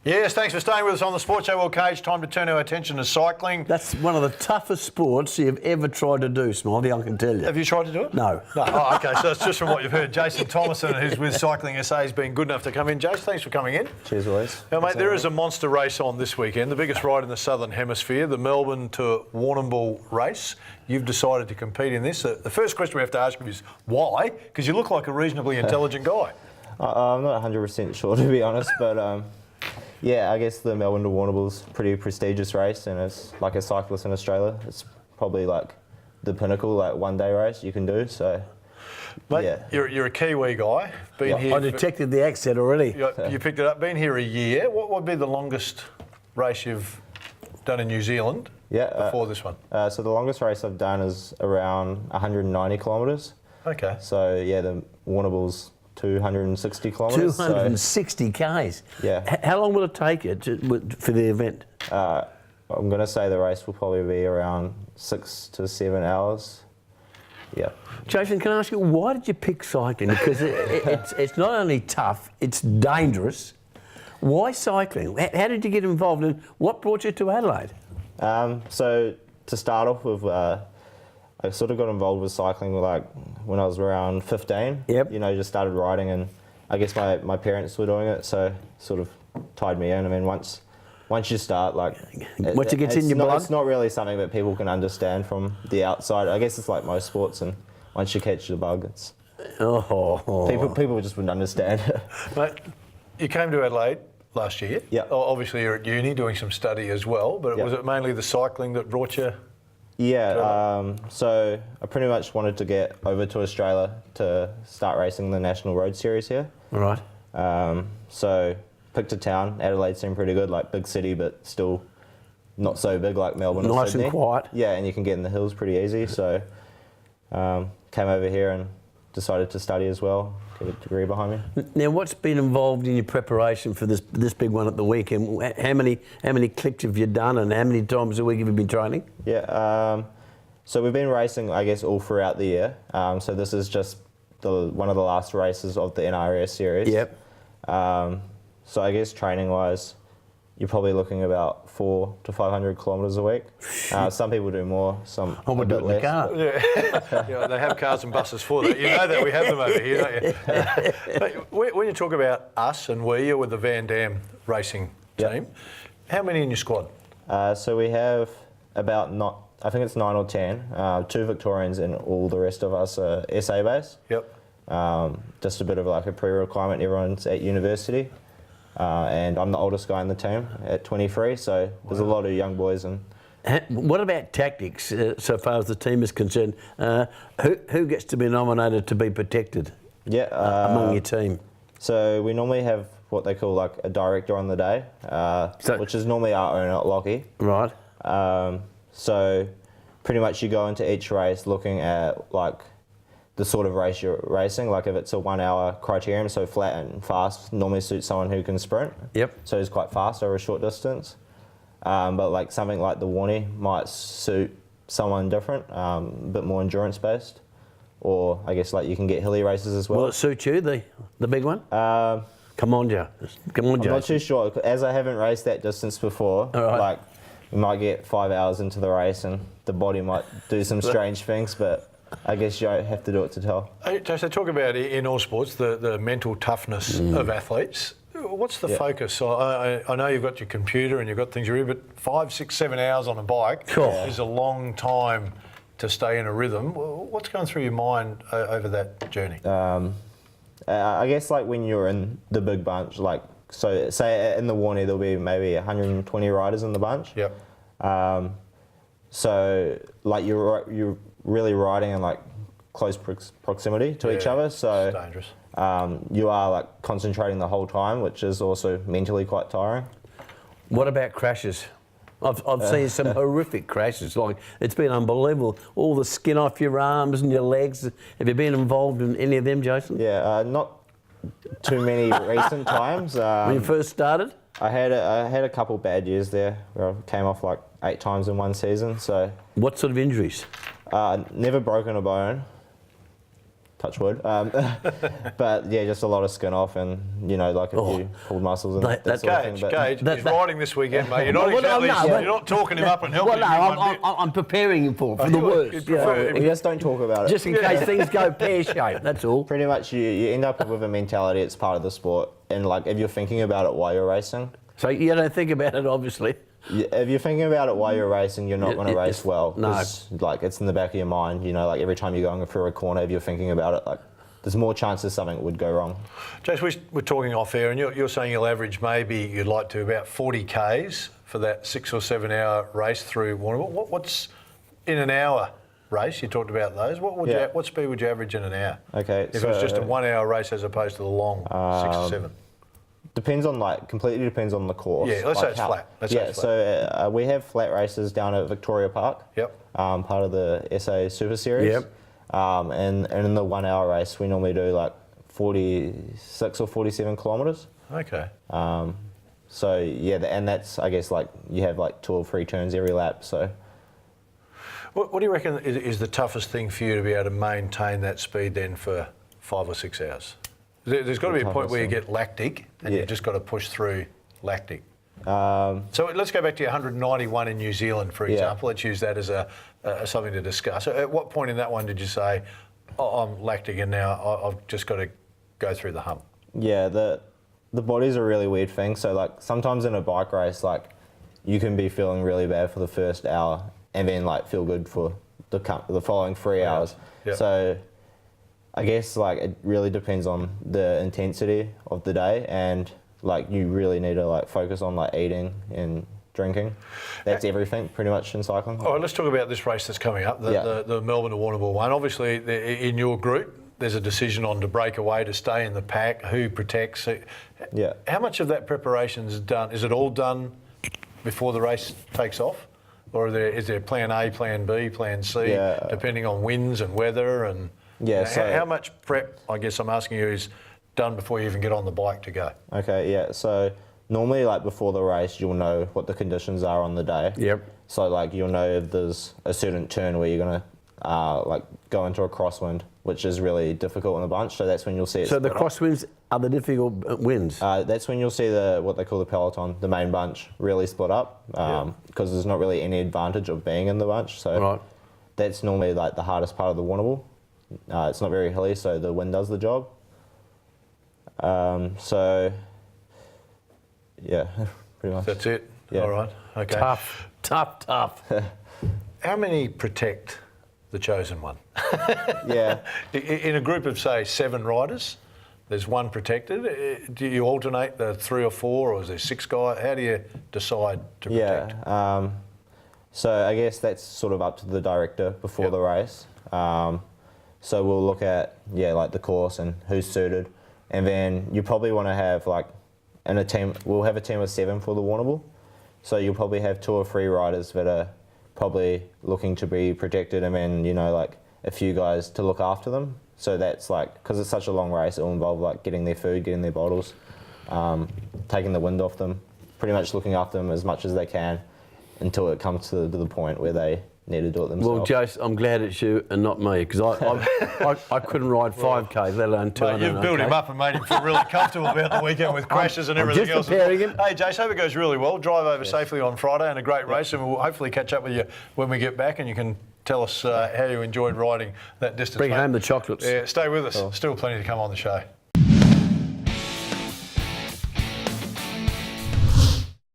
Yes, thanks for staying with us on the Sports Show World Cage. Time to turn our attention to cycling. That's one of the toughest sports you've ever tried to do, Smiley, I can tell you. Have you tried to do it? No. No. Oh, okay, so that's just from what you've heard. Jason Thomason, who's with Cycling SA, has been good enough to come in. Jason, thanks for coming in. Cheers, boys. Now, mate, there is a monster race on this weekend, the biggest ride in the Southern Hemisphere, the Melbourne to Warrnambool race. You've decided to compete in this. The first question we have to ask you is why? Because you look like a reasonably intelligent guy. I'm not 100% sure, to be honest, but yeah, I guess the Melbourne to Warrnambool's a pretty prestigious race, and it's like a cyclist in Australia. It's probably like the pinnacle, like one-day race you can do. So, mate, yeah. You're a Kiwi guy. Been here. I detected the accent already. You picked it up. Been here a year. What would be the longest race you've done in New Zealand? Before this one. So the longest race I've done is around 190 kilometres. Okay. So yeah, the Warrnambool's 260 kilometres. 260 Ks. Yeah. How long will it take it for the event? I'm going to say the race will probably be around 6 to 7 hours. Yeah. Jason, can I ask you, why did you pick cycling? Because it's not only tough, it's dangerous. Why cycling? How did you get involved and what brought you to Adelaide? So to start off with, I sort of got involved with cycling like when I was around 15. Yep. You know, just started riding, and I guess my parents were doing it, so sort of tied me in. I mean, once you start, like, once it gets in your blood, it's not really something that people can understand from the outside. I guess it's like most sports, and once you catch the bug, it's people just wouldn't understand it. Mate, you came to Adelaide last year. Yeah. Obviously, you're at uni doing some study as well, but was it mainly the cycling that brought you? Yeah, so I pretty much wanted to get over to Australia to start racing the National Road Series here. All right. So picked a town. Adelaide seemed pretty good, like big city, but still not so big like Melbourne or Sydney. Nice and quiet. Yeah, and you can get in the hills pretty easy. So came over here and decided to study as well, get a degree behind me. Now, what's been involved in your preparation for this big one at the weekend? How many clicks have you done, and how many times a week have you been training? Yeah, so we've been racing, I guess, all throughout the year. So this is just one of the last races of the NRS series. Yep. So I guess training-wise, you're probably looking about 400 to 500 kilometres a week. Some people do more, some I would do it in the car. Yeah, they have cars and buses for that. You know that we have them over here, don't you? When you talk about us and you're with the Van Dam racing team, how many in your squad? So we have about, I think it's 9 or 10, 2 Victorians, and all the rest of us are SA based. Yep. Just a bit of like a pre-requirement. Everyone's at university. And I'm the oldest guy in the team at 23, so there's a lot of young boys. And what about tactics, so far as the team is concerned? Who gets to be nominated to be protected among your team? So we normally have what they call like a director on the day, which is normally our owner, Lockie. Right. So pretty much you go into each race looking at like the sort of race you're racing. Like if it's a 1 hour criterium, so flat and fast normally suits someone who can sprint. Yep. So he's quite fast over a short distance. But like something like the Warnie might suit someone different, a bit more endurance based. Or I guess like you can get hilly races as well. Will it suit you, the big one? Come on, Joe. Come on, Joe. I'm not too sure, as I haven't raced that distance before. Right. Like we might get 5 hours into the race and the body might do some strange things, but I guess you have to do it to tell. So talk about in all sports the mental toughness of athletes. What's the focus? I know you've got your computer and you've got things you're in, but 5, 6, 7 hours on a bike is a long time to stay in a rhythm. What's going through your mind over that journey? I guess like when you're in the big bunch, like so say in the Warnie there'll be maybe 120 riders in the bunch. Yep. So like you're really riding in like close proximity to each other, so it's dangerous. You are like concentrating the whole time, which is also mentally quite tiring. What about crashes? I've seen some horrific crashes. Like it's been unbelievable. All the skin off your arms and your legs. Have you been involved in any of them, Jason? Yeah, not too many recent times. When you first started? I had a couple bad years there where I came off like 8 times in one season. So what sort of injuries? never broken a bone. touch wood. But yeah, just a lot of skin off and, you know, like a few pulled muscles and that sort of thing. Gage, he's riding this weekend, mate. You're not you're not talking him up and helping him. I'm preparing him for the worst. We just don't talk about it. Just in case things go pear-shaped, that's all. Pretty much you end up with a mentality, it's part of the sport. And like if you're thinking about it while you're racing. So you don't think about it, obviously. If you're thinking about it while you're racing, you're not going to race well. No. Like it's in the back of your mind, you know, like every time you're going through a corner, if you're thinking about it, like there's more chances something would go wrong. Jace, we're talking off air and you're saying you'll average maybe you'd like to about 40 Ks for that 6 or 7 hour race through Warrnambool. What's in an hour race? You talked about those. What speed would you average in an hour? Okay. If it was just a 1 hour race as opposed to the long 6 or 7? Depends on completely depends on the course. Yeah, let's say it's flat. So we have flat races down at Victoria Park. Yep. Part of the SA Super Series. Yep. And in the 1 hour race, we normally do like 46 or 47 kilometres. Okay. So yeah, and that's, I guess, like you have like 2 or 3 turns every lap. So. What do you reckon is the toughest thing for you to be able to maintain that speed then for 5 or 6 hours? There's got to be a point where you get lactic and you've just got to push through lactic. So let's go back to your 191 in New Zealand, for example. Let's use that as something to discuss. At what point in that one did you say, I'm lactic and now I've just got to go through the hump? Yeah, the body's a really weird thing. So like sometimes in a bike race, like you can be feeling really bad for the first hour and then like feel good for the following 3 hours. Yep. So I guess like it really depends on the intensity of the day and like you really need to like focus on like eating and drinking. That's everything pretty much in cycling. All right, let's talk about this race that's coming up, the Melbourne to Warrnambool one. Obviously in your group there's a decision on to break away, to stay in the pack, who protects. Yeah. How much of that preparation is done? Is it all done before the race takes off? Or is there plan A, plan B, plan C, depending on winds and weather and... Yeah, so how much prep, I guess I'm asking you, is done before you even get on the bike to go? Okay, yeah. So normally, like before the race, you'll know what the conditions are on the day. Yep. So like you'll know if there's a certain turn where you're gonna like go into a crosswind, which is really difficult in the bunch. So that's when you'll see it. So the crosswinds are the difficult winds. That's when you'll see what they call the peloton, the main bunch, really split up because there's not really any advantage of being in the bunch. So that's normally like the hardest part of the Warrnambool. It's not very hilly, so the wind does the job. So, yeah, pretty much. That's it? Yeah. All right, okay. Tough. How many protect the chosen one? Yeah. In a group of, say, 7 riders, there's one protected. Do you alternate the 3 or 4, or is there 6 guys? How do you decide to protect? Yeah, so I guess that's sort of up to the director before the race. So we'll look at, like the course and who's suited. And then you probably want to have like, in a team, we'll have a team of 7 for the Warrnambool. So you'll probably have 2 or 3 riders that are probably looking to be protected and then, you know, like a few guys to look after them. So that's like, because it's such a long race, it'll involve like getting their food, getting their bottles, taking the wind off them, pretty much looking after them as much as they can until it comes to the point where they need to do it themselves. Well, Jace, I'm glad it's you and not me, because I couldn't ride 5K, let alone 200. Mate, you've built him up and made him feel really comfortable about the weekend with crashes and everything else. Preparing him. Hey, Jace, hope it goes really well. Drive over safely on Friday and a great race, and we'll hopefully catch up with you when we get back and you can tell us how you enjoyed riding that distance. Bring home the chocolates. Yeah, stay with us. Cool. Still plenty to come on the show.